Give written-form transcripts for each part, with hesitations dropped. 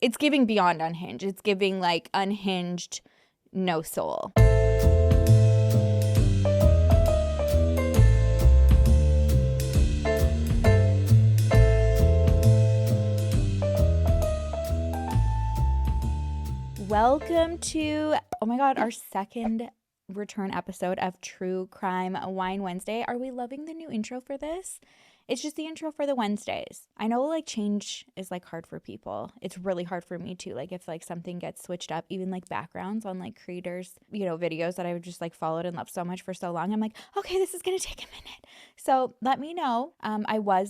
it's giving beyond unhinged. It's giving like unhinged, no soul. Welcome to, oh my God, our second return episode of True Crime Wine Wednesday. Are we loving the new intro for this? It's just the intro for the Wednesdays. I know like change is like hard for people. It's really hard for me too. Like if like something gets switched up, even like backgrounds on like creators, videos that I've just like followed and loved so much for so long. I'm like, okay, this is going to take a minute. So let me know.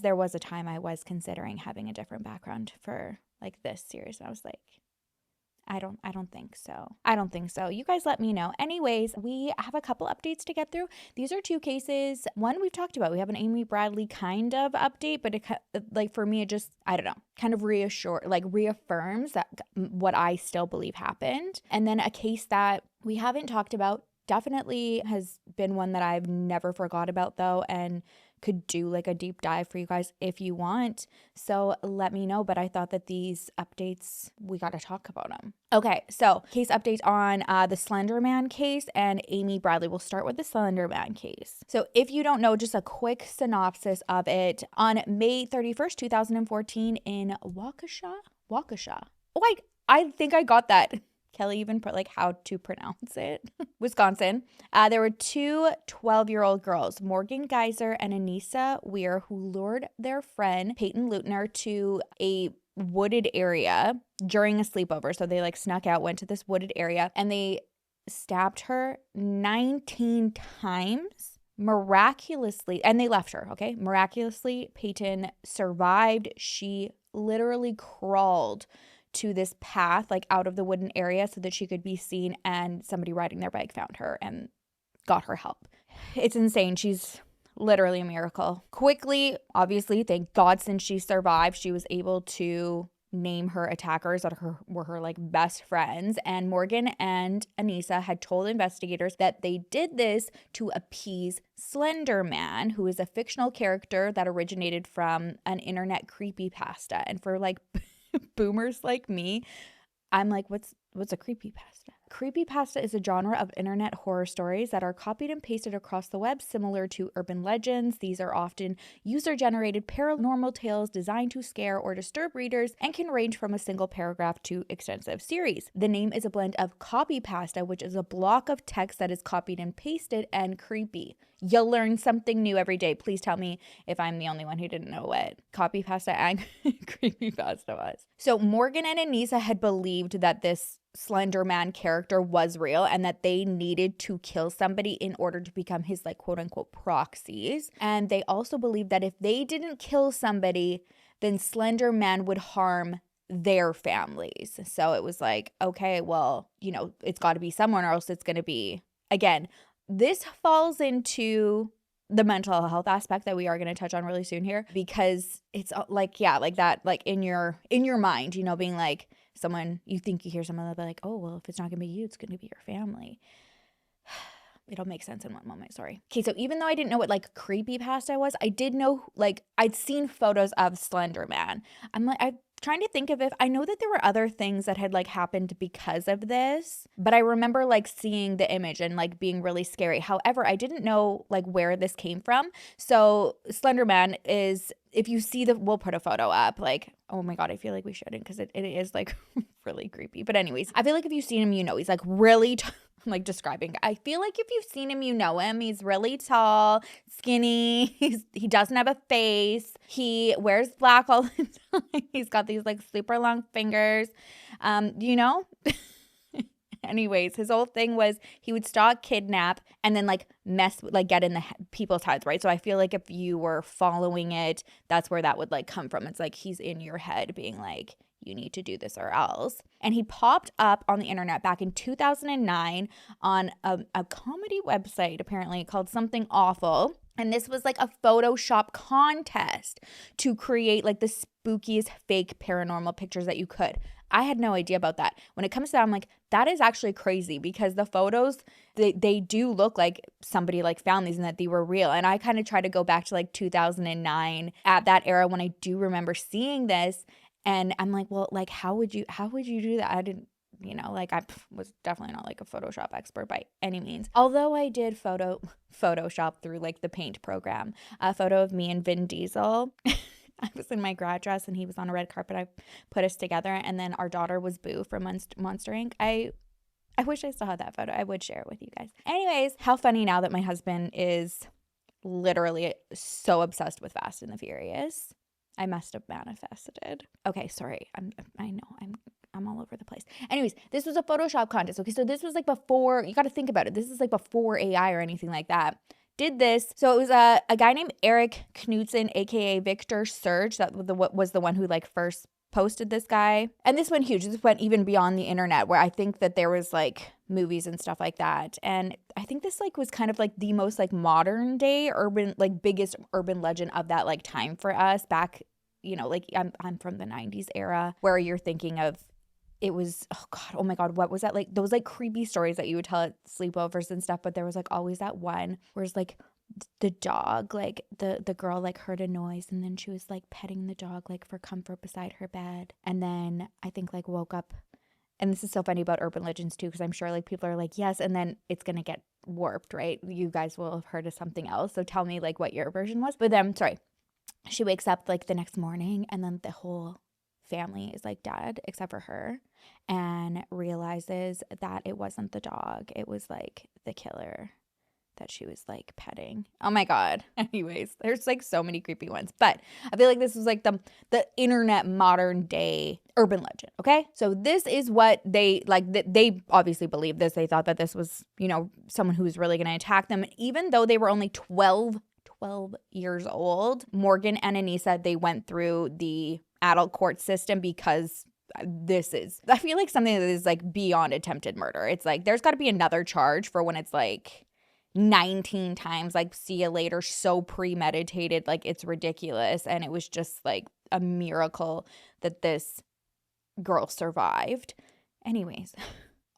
There was a time I was considering having a different background for like this series. And I was like, I don't think so. I don't think so. You guys let me know. Anyways, we have a couple updates to get through. These are two cases. One we've talked about. We have an Amy Bradley kind of update, but it like for me, it just, I don't know, kind of reaffirms that what I still believe happened. And then a case that we haven't talked about, definitely has been one that I've never forgot about though, and could do like a deep dive for you guys if you want. So let me know. But I thought that these updates, we got to talk about them. Okay, so case updates on the Slender Man case and Amy Bradley. We'll start with the Slender Man case. So if you don't know, just a quick synopsis of it. On May 31st, 2014 in Waukesha. Oh, I think I got that. Kelly even put like how to pronounce it. Wisconsin. There were two 12-year-old girls, Morgan Geyser and Anissa Weir, who lured their friend Peyton Lutner to a wooded area during a sleepover. So they like snuck out, went to this wooded area, and they stabbed her 19 times. Miraculously, and they left her, okay? Miraculously, Peyton survived. She literally crawled to this path like out of the wooden area so that she could be seen, and somebody riding their bike found her and got her help. It's insane. She's literally a miracle. Quickly, obviously, thank God, since she survived, she was able to name her attackers that were her like best friends. And Morgan and Anissa had told investigators that they did this to appease Slender Man, who is a fictional character that originated from an internet creepypasta. And for like boomers like me, I'm like, what's a creepypasta? Creepypasta is a genre of internet horror stories that are copied and pasted across the web, similar to urban legends. These are often user-generated paranormal tales designed to scare or disturb readers and can range from a single paragraph to extensive series. The name is a blend of copypasta, which is a block of text that is copied and pasted, and creepy. You'll learn something new every day. Please tell me if I'm the only one who didn't know what copypasta and creepypasta was. So Morgan and Anissa had believed that this Slender Man character was real and that they needed to kill somebody in order to become his like quote unquote proxies. And they also believed that if they didn't kill somebody, then Slender Man would harm their families. So it was like, okay, well, it's got to be someone or else it's going to be, again, this falls into the mental health aspect that we are going to touch on really soon here, because it's like, yeah, like that, like in your mind, being like someone, you think you hear someone that'll be like, oh, well, if it's not going to be you, it's going to be your family. It'll make sense in one moment. Sorry. Okay. So even though I didn't know what like creepypasta was, I did know, like, I'd seen photos of Slender Man. I'm trying to think of if I know that there were other things that had like happened because of this, but I remember like seeing the image and like being really scary. However, I didn't know like where this came from. So Slender Man is, if you see we'll put a photo up, like, oh my God, I feel like we shouldn't, because it is like really creepy. But anyways, I feel like if you've seen him, he's like really I'm like describing. I feel like if you've seen him, you know him. He's really tall, skinny. He doesn't have a face. He wears black all the time. He's got these like super long fingers. Anyways, his whole thing was he would stalk, kidnap, and then like mess with, like get in the people's heads, right? So I feel like if you were following it, that's where that would like come from. It's like he's in your head being like, you need to do this or else. And he popped up on the internet back in 2009 on a comedy website, apparently called Something Awful. And this was like a Photoshop contest to create like the spookiest fake paranormal pictures that you could. I had no idea about that. When it comes to that, I'm like, that is actually crazy, because the photos, they do look like somebody like found these and that they were real. And I kind of try to go back to like 2009 at that era when I do remember seeing this. And I'm like, well, like, how would you do that? I didn't, like, I was definitely not like a Photoshop expert by any means. Although I did Photoshop through like the Paint program, a photo of me and Vin Diesel. I was in my grad dress and he was on a red carpet. I put us together, and then our daughter was Boo from Monster Inc. I wish I still had that photo. I would share it with you guys. Anyways, how funny now that my husband is literally so obsessed with Fast and the Furious. I must have manifested. Okay, sorry. I know I'm all over the place. Anyways, this was a Photoshop contest. Okay, so this was like before, you got to think about it. This is like before AI or anything like that. Did this. So it was a guy named Eric Knudsen, aka Victor Surge, that was the one who like first posted this guy. And this went huge. This went even beyond the internet, where I think that there was like movies and stuff like that. And I think this like was kind of like the most like modern day urban, like biggest urban legend of that like time for us back, like I'm from the 90s era, where you're thinking of, it was, oh my God, what was that? Like those like creepy stories that you would tell at sleepovers and stuff. But there was like always that one where it's like the dog, like the girl like heard a noise, and then she was like petting the dog like for comfort beside her bed. And then I think like woke up, and this is so funny about urban legends too, because I'm sure like people are like, yes, and then it's going to get warped, right? You guys will have heard of something else. So tell me like what your version was. But then, sorry, she wakes up like the next morning, and then the whole family is like dead except for her, and realizes that it wasn't the dog, it was like the killer that she was like petting. Oh my God. Anyways, there's like so many creepy ones, but I feel like this was like the internet modern day urban legend. Okay, so this is what they like. They obviously believed this. They thought that this was someone who was really going to attack them, even though they were only 12 years old. Morgan and Anissa, they went through the adult court system because this is, I feel like, something that is like beyond attempted murder. It's like there's got to be another charge for when it's like 19 times like see you later, so premeditated, like it's ridiculous. And it was just like a miracle that this girl survived. Anyways,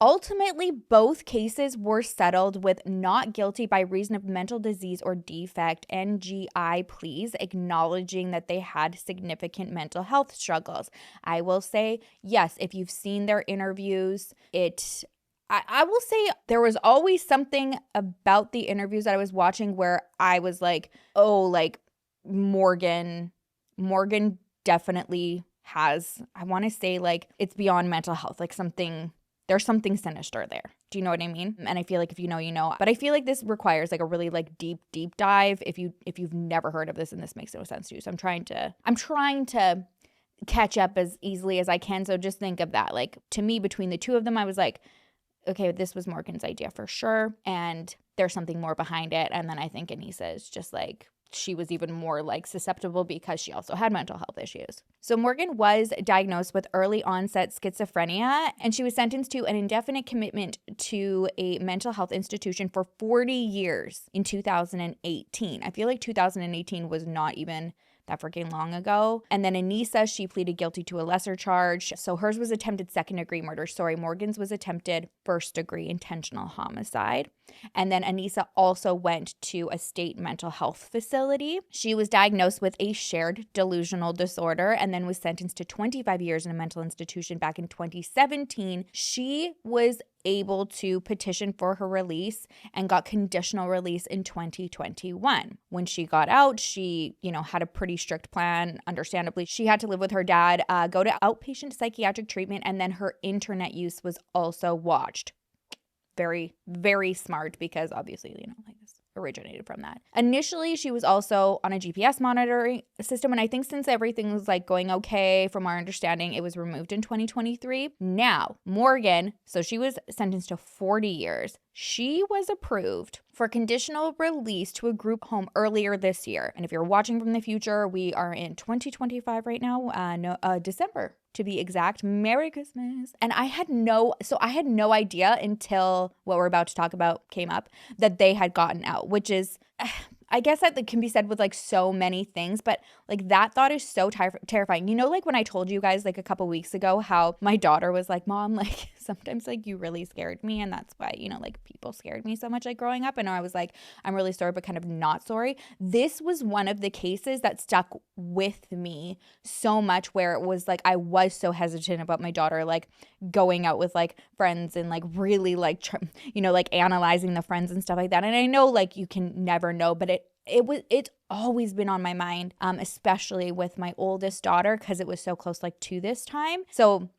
ultimately, both cases were settled with not guilty by reason of mental disease or defect, NGI pleas, acknowledging that they had significant mental health struggles. I will say, yes, if you've seen their interviews, I will say there was always something about the interviews that I was watching where I was like, oh, like Morgan definitely has, I want to say like it's beyond mental health, like there's something sinister there. Do you know what I mean? And I feel like if you know, you know. But I feel like this requires like a really like deep dive if you've never heard of this and this makes no sense to you. So I'm trying to catch up as easily as I can. So just think of that. Like to me, between the two of them, I was like, okay, this was Morgan's idea for sure. And there's something more behind it. And then I think Anissa is just like, she was even more like susceptible because she also had mental health issues. So Morgan was diagnosed with early onset schizophrenia, and she was sentenced to an indefinite commitment to a mental health institution for 40 years in 2018. I feel like 2018 was not even that freaking long ago. And then Anissa, she pleaded guilty to a lesser charge. So hers was attempted second-degree murder. Sorry, Morgan's was attempted first-degree intentional homicide. And then Anissa also went to a state mental health facility. She was diagnosed with a shared delusional disorder and then was sentenced to 25 years in a mental institution back in 2017. She was able to petition for her release and got conditional release in 2021. When she got out, she, had a pretty strict plan. Understandably, she had to live with her dad, go to outpatient psychiatric treatment, and then her internet use was also watched. Very, very smart because obviously, like this originated from that. Initially, she was also on a GPS monitoring system. And I think since everything was like going okay, from our understanding, it was removed in 2023. Now, Morgan, so she was sentenced to 40 years. She was approved for conditional release to a group home earlier this year. And if you're watching from the future, we are in 2025 right now, December to be exact. Merry Christmas. And I had no idea until what we're about to talk about came up that they had gotten out, which is, I guess that can be said with like so many things, but like that thought is so terrifying. Like when I told you guys like a couple weeks ago how my daughter was like, Mom, like sometimes like you really scared me, and that's why, you know, like people scared me so much like growing up, and I was like, I'm really sorry, but kind of not sorry. This was one of the cases that stuck with me so much, where it was like I was so hesitant about my daughter like going out with like friends and like really like you know, like analyzing the friends and stuff like that. And I know like you can never know, but it's always been on my mind, especially with my oldest daughter, because it was so close like to this time. So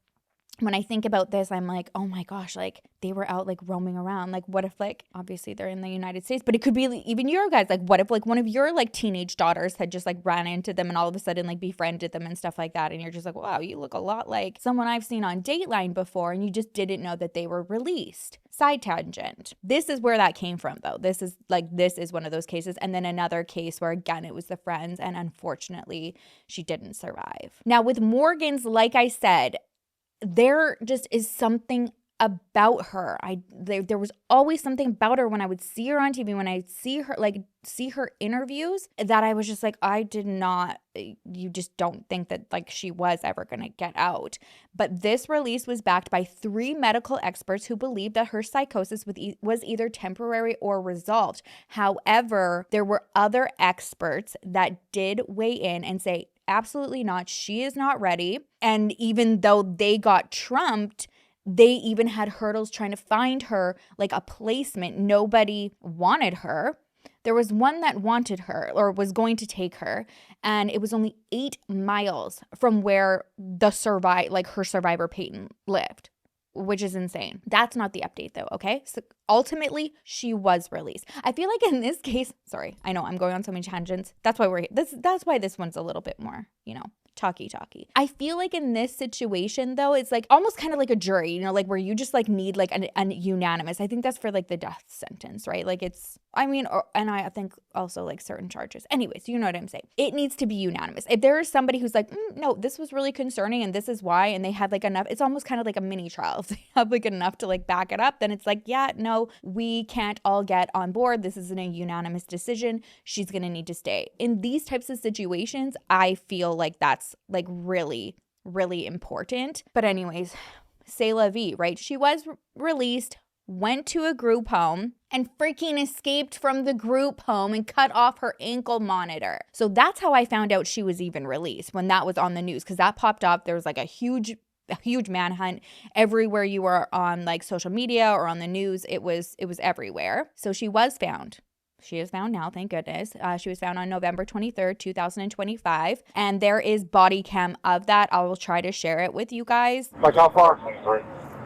when I think about this, I'm like, oh my gosh, like they were out like roaming around. Like what if like, obviously they're in the United States, but it could be even your guys. Like what if like one of your like teenage daughters had just like ran into them and all of a sudden like befriended them and stuff like that. And you're just like, wow, you look a lot like someone I've seen on Dateline before, and you just didn't know that they were released. Side tangent. This is where that came from though. This is one of those cases. And then another case where again, it was the friends, and unfortunately she didn't survive. Now with Morgan's, like I said, there just is something about her. There was always something about her when I would see her on TV, when I see her interviews, that I was just like, you just don't think that like she was ever going to get out. But this release was backed by 3 medical experts who believed that her psychosis was either temporary or resolved. However, there were other experts that did weigh in and say, absolutely not, she is not ready. And even though they got trumped, they even had hurdles trying to find her like a placement. Nobody wanted her. There was one that wanted her or was going to take her, and it was only 8 miles from where her survivor Peyton lived, which is insane. That's not the update though, okay? So ultimately, she was released. I feel like in this case, sorry, I know I'm going on so many tangents. That's why that's why this one's a little bit more, you know, talky. I feel like in this situation though, it's like almost kind of like a jury, you know, like where you just like need like an unanimous. I think that's for like the death sentence, right? Like it's, I mean, and I think also like certain charges. Anyways, you know what I'm saying? It needs to be unanimous. If there is somebody who's like, no, this was really concerning and this is why, and they had like enough, it's almost kind of like a mini trial. If they have like enough to like back it up, then it's like, yeah, no, we can't all get on board. This isn't a unanimous decision. She's going to need to stay. In these types of situations, I feel like that's like really, really important. But anyways, c'est la vie, right? She was released, went to a group home, and freaking escaped from the group home and cut off her ankle monitor. So that's how I found out she was even released, when that was on the news, because that popped up. There was like a huge manhunt everywhere you were on like social media or on the news. It was everywhere. So she was found. She is found now, thank goodness. She was found on November 23rd, 2025. And there is body cam of that. I will try to share it with you guys. Like how far?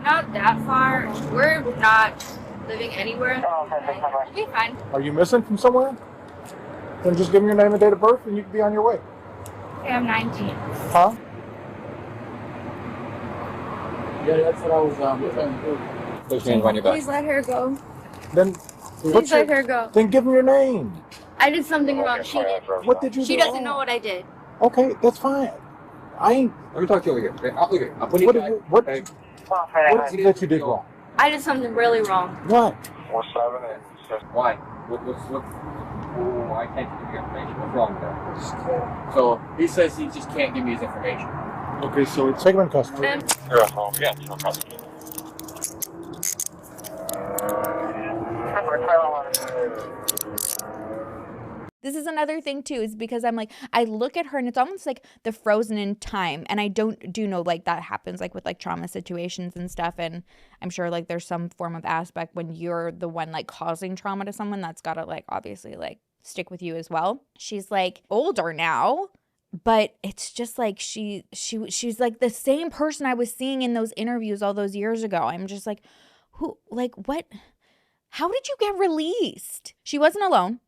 Not that far. We're not living anywhere. We'll be fine. Are you missing from somewhere? Then just give me your name and date of birth and you can be on your way. Okay, I'm 19. Huh? Yeah, that's what I was trying to do. Please let her go. Then Please let her go. Then give me your name. I did something wrong. She did. What did you do? She doesn't know what I did. Okay, that's fine. I ain't. Let me talk to you over here. Okay, I'll put you What is it that you did wrong? I did something really wrong. What? Why? Why can't you give me information? What's wrong with that? So he says he just can't give me his information. Okay, so take him in custody. You're at home, yeah, you're custody. This is another thing too, is because I'm like, I look at her and it's almost like the frozen in time. And I do know like that happens like with like trauma situations and stuff. And I'm sure like there's some form of aspect when you're the one like causing trauma to someone that's got to like obviously like stick with you as well. She's like older now, but it's just like she's like the same person I was seeing in those interviews all those years ago. I'm just like, who, like what? How did you get released? She wasn't alone.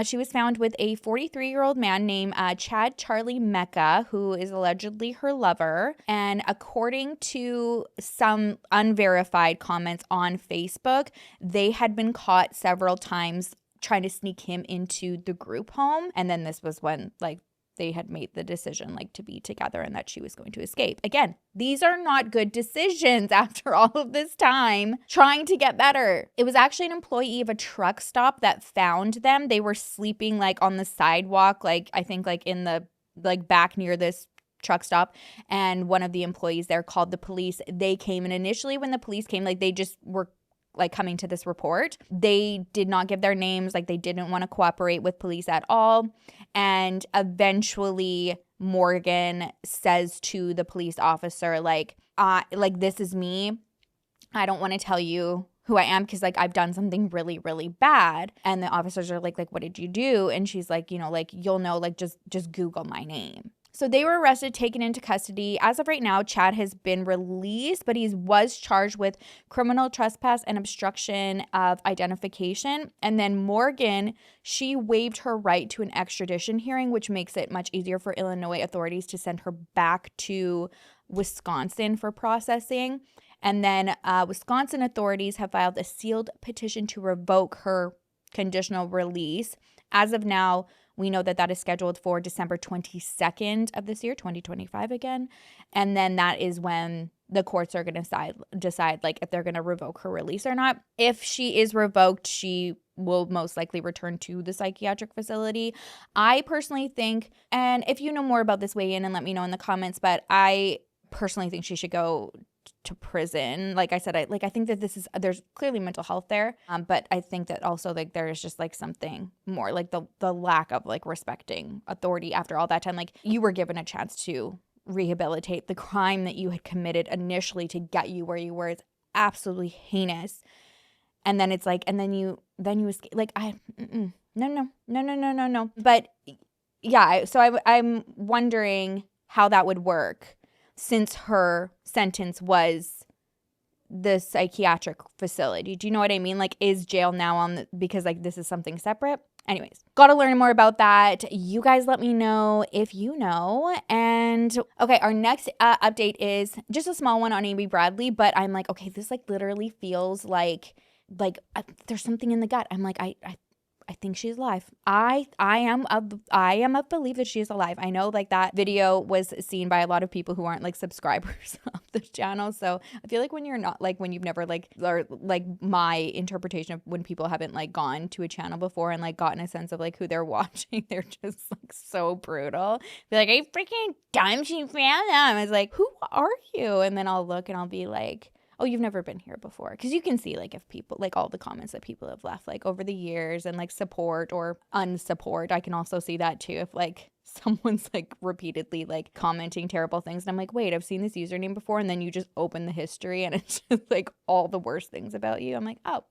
She was found with a 43-year-old man named Chad Charlie Mecca, who is allegedly her lover. And according to some unverified comments on Facebook, they had been caught several times trying to sneak him into the group home. And then this was when like they had made the decision like to be together and that she was going to escape. Again, these are not good decisions after all of this time trying to get better. It was actually an employee of a truck stop that found them. They were sleeping like on the sidewalk, like I think like in the like back near this truck stop, and one of the employees there called the police. They came, and initially when the police came, like they just were like coming to this report. They did not give their names, like they didn't want to cooperate with police at all. And eventually Morgan says to the police officer, like this is me. I don't want to tell you who I am because like I've done something really, really bad. And the officers are like, what did you do? And she's like, like you'll know, like just Google my name. So they were arrested, taken into custody. As of right now, Chad has been released, but he was charged with criminal trespass and obstruction of identification. And then Morgan, she waived her right to an extradition hearing, which makes it much easier for Illinois authorities to send her back to Wisconsin for processing. And then Wisconsin authorities have filed a sealed petition to revoke her conditional release. As of now, we know that is scheduled for December 22nd of this year, 2025 again. And then that is when the courts are going to decide like if they're going to revoke her release or not. If she is revoked, she will most likely return to the psychiatric facility. I personally think, and if you know more about this, weigh in and let me know in the comments, but I personally think she should go to prison. Like I said, I think that there's clearly mental health there, but I think that also like there is just like something more, like the lack of like respecting authority after all that time. Like you were given a chance to rehabilitate. The crime that you had committed initially to get you where you were is absolutely heinous, and then it's like, and then you escape. Like no. But yeah, so I'm wondering how that would work, since her sentence was the psychiatric facility. Do you know what I mean? Like, is jail now because like this is something separate? Anyways, got to learn more about that. You guys let me know if you know. And okay, our next update is just a small one on Amy Bradley, but I'm like, okay, this like literally feels like there's something in the gut. I'm like, I think she's alive. I am of belief that she is alive. I know like that video was seen by a lot of people who aren't like subscribers of the channel. So I feel like when you're not like, when you've never like, or like my interpretation of when people haven't like gone to a channel before and like gotten a sense of like who they're watching, they're just like so brutal. They're like, I freaking time she found them. It's like, who are you? And then I'll look and I'll be like, oh, you've never been here before. Because you can see like if people, like all the comments that people have left like over the years and like support or unsupport. I can also see that too if like someone's like repeatedly like commenting terrible things. And I'm like, wait, I've seen this username before. And then you just open the history and it's just like all the worst things about you. I'm like, oh,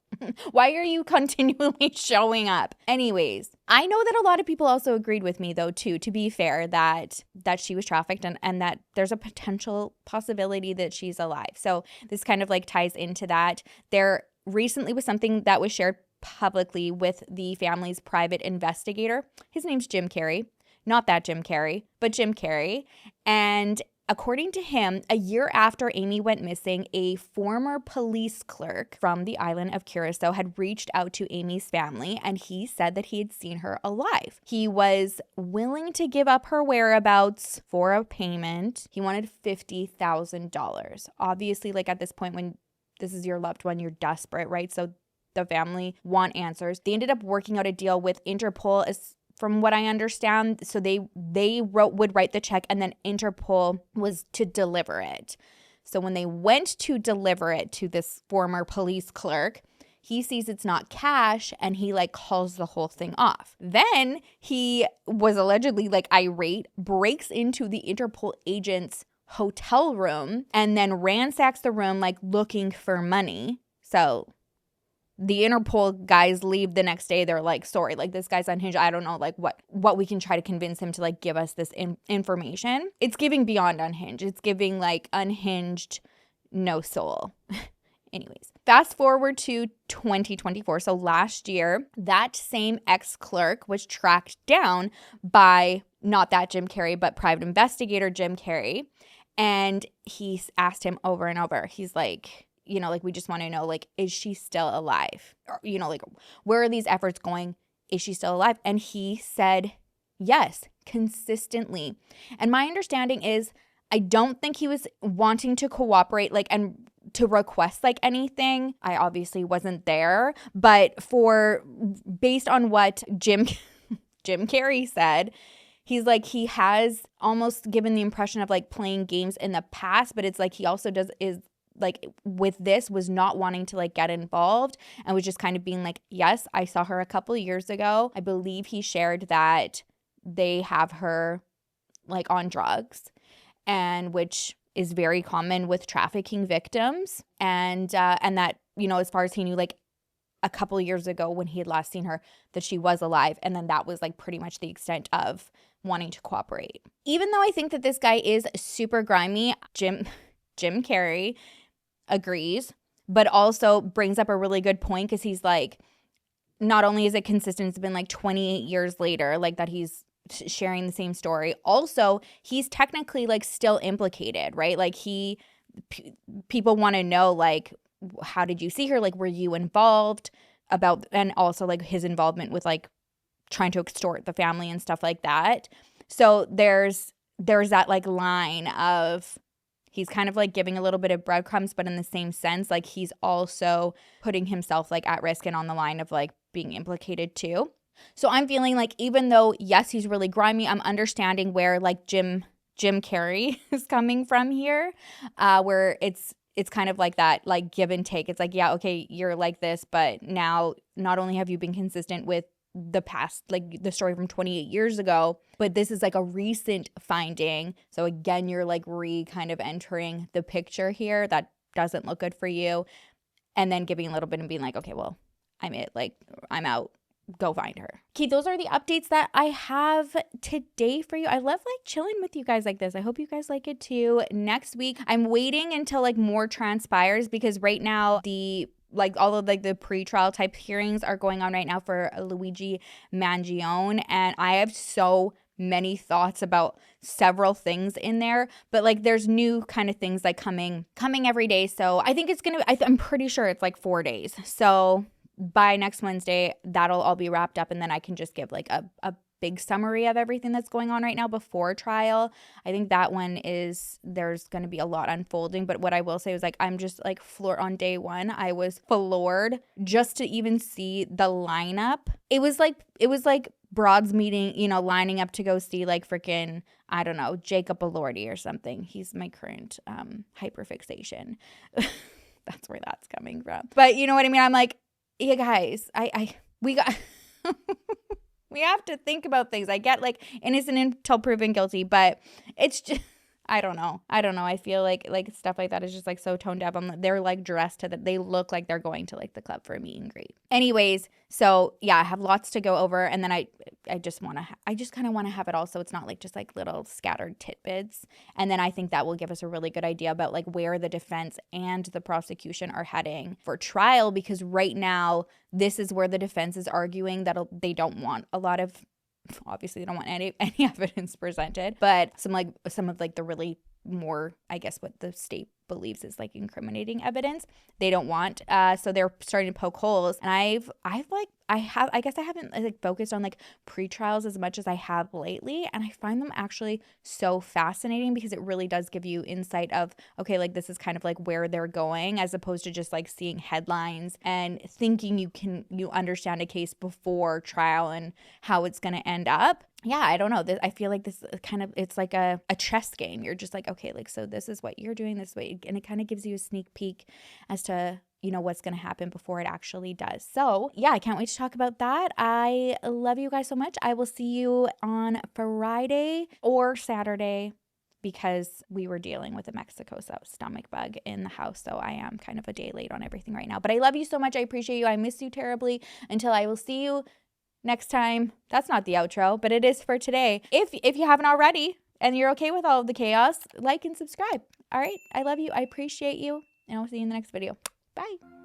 why are you continually showing up? Anyways, I know that a lot of people also agreed with me though too, to be fair, that she was trafficked and that there's a potential possibility that she's alive. So this kind of like ties into that. There recently was something that was shared publicly with the family's private investigator. His name's Jim Carrey. Not that Jim Carrey, but Jim Carrey. And according to him, a year after Amy went missing, a former police clerk from the island of Curacao had reached out to Amy's family, and he said that he had seen her alive. He was willing to give up her whereabouts for a payment. He wanted $50,000. Obviously, like at this point, when this is your loved one, you're desperate, right? So the family want answers. They ended up working out a deal with Interpol, as from what I understand. So they would write the check, and then Interpol was to deliver it. So when they went to deliver it to this former police clerk, he sees it's not cash and he like calls the whole thing off. Then he was allegedly like irate, breaks into the Interpol agent's hotel room and then ransacks the room like looking for money. So the Interpol guys leave the next day. They're like, sorry, like this guy's unhinged. I don't know like what we can try to convince him to like give us this information. It's giving beyond unhinged. It's giving like unhinged, no soul. Anyways, fast forward to 2024. So last year, that same ex-clerk was tracked down by not that Jim Carrey, but private investigator Jim Carrey. And he asked him over and over. He's like, you know, like, we just want to know, like, is she still alive? Or, you know, like, where are these efforts going? Is she still alive? And he said yes, consistently. And my understanding is I don't think he was wanting to cooperate, like, and to request, like, anything. I obviously wasn't there. But based on what Jim Carrey said, he's like, he has almost given the impression of like playing games in the past, but it's like he also is like with this was not wanting to like get involved and was just kind of being like, yes, I saw her a couple of years ago. I believe he shared that they have her like on drugs, and which is very common with trafficking victims, and that, you know, as far as he knew, like a couple of years ago when he had last seen her, that she was alive, and then that was like pretty much the extent of wanting to cooperate. Even though I think that this guy is super grimy, Jim Carrey agrees, but also brings up a really good point, because he's like, not only is it consistent, it's been like 28 years later, like that he's sharing the same story. Also, he's technically like still implicated, right? Like people want to know, like, how did you see her? Like, were you involved about, and also like his involvement with like trying to extort the family and stuff like that. So there's that like line of, he's kind of like giving a little bit of breadcrumbs, but in the same sense, like he's also putting himself like at risk and on the line of like being implicated too. So I'm feeling like, even though, yes, he's really grimy, I'm understanding where like Jim Carrey is coming from here, where it's kind of like that, like give and take. It's like, yeah, okay, you're like this, but now not only have you been consistent with the past, like the story from 28 years ago, but this is like a recent finding. So again, you're like kind of entering the picture here. That doesn't look good for you. And then giving a little bit and being like, okay, well, I'm out. Go find her. Okay, those are the updates that I have today for you. I love like chilling with you guys like this. I hope you guys like it too. Next week, I'm waiting until like more transpires, because right now all of like the pre-trial type hearings are going on right now for Luigi Mangione, and I have so many thoughts about several things in there, but like there's new kind of things like coming every day. So I think I'm pretty sure it's like 4 days. So by next Wednesday, that'll all be wrapped up, and then I can just give like a big summary of everything that's going on right now before trial. I think that one there's going to be a lot unfolding, but what I will say is like, I'm just like floored. On day one, I was floored just to even see the lineup. It was like broads meeting, you know, lining up to go see like freaking, I don't know, Jacob Elordi or something. He's my current hyperfixation. That's where that's coming from. But you know what I mean? I'm like, yeah, guys, we got we have to think about things. I get like innocent until proven guilty, but it's just, I don't know. I feel like stuff like that is just like so tone deaf. They're like dressed to that. They look like they're going to like the club for a meet and greet. Anyways, so yeah, I have lots to go over, and then I just kind of want to have it all, so it's not like just like little scattered tidbits. And then I think that will give us a really good idea about like where the defense and the prosecution are heading for trial, because right now this is where the defense is arguing that they don't want a lot of, obviously they don't want any evidence presented, but some of like the really more, I guess, what the state believes is like incriminating evidence, they don't want. So they're starting to poke holes, and I guess I haven't like focused on like pre-trials as much as I have lately, and I find them actually so fascinating, because it really does give you insight of, okay, like this is kind of like where they're going, as opposed to just like seeing headlines and thinking you understand a case before trial and how it's going to end up. Yeah, I don't know. I feel like this kind of, it's like a chess game. You're just like, okay, like, so this is what you're doing this way. And it kind of gives you a sneak peek as to, you know, what's going to happen before it actually does. So yeah, I can't wait to talk about that. I love you guys so much. I will see you on Friday or Saturday, because we were dealing with a Mexico stomach bug in the house. So I am kind of a day late on everything right now. But I love you so much. I appreciate you. I miss you terribly. Until I will see you next time. That's not the outro, but it is for today. If you haven't already and you're okay with all of the chaos, like and subscribe. All right. I love you. I appreciate you. And I'll see you in the next video. Bye.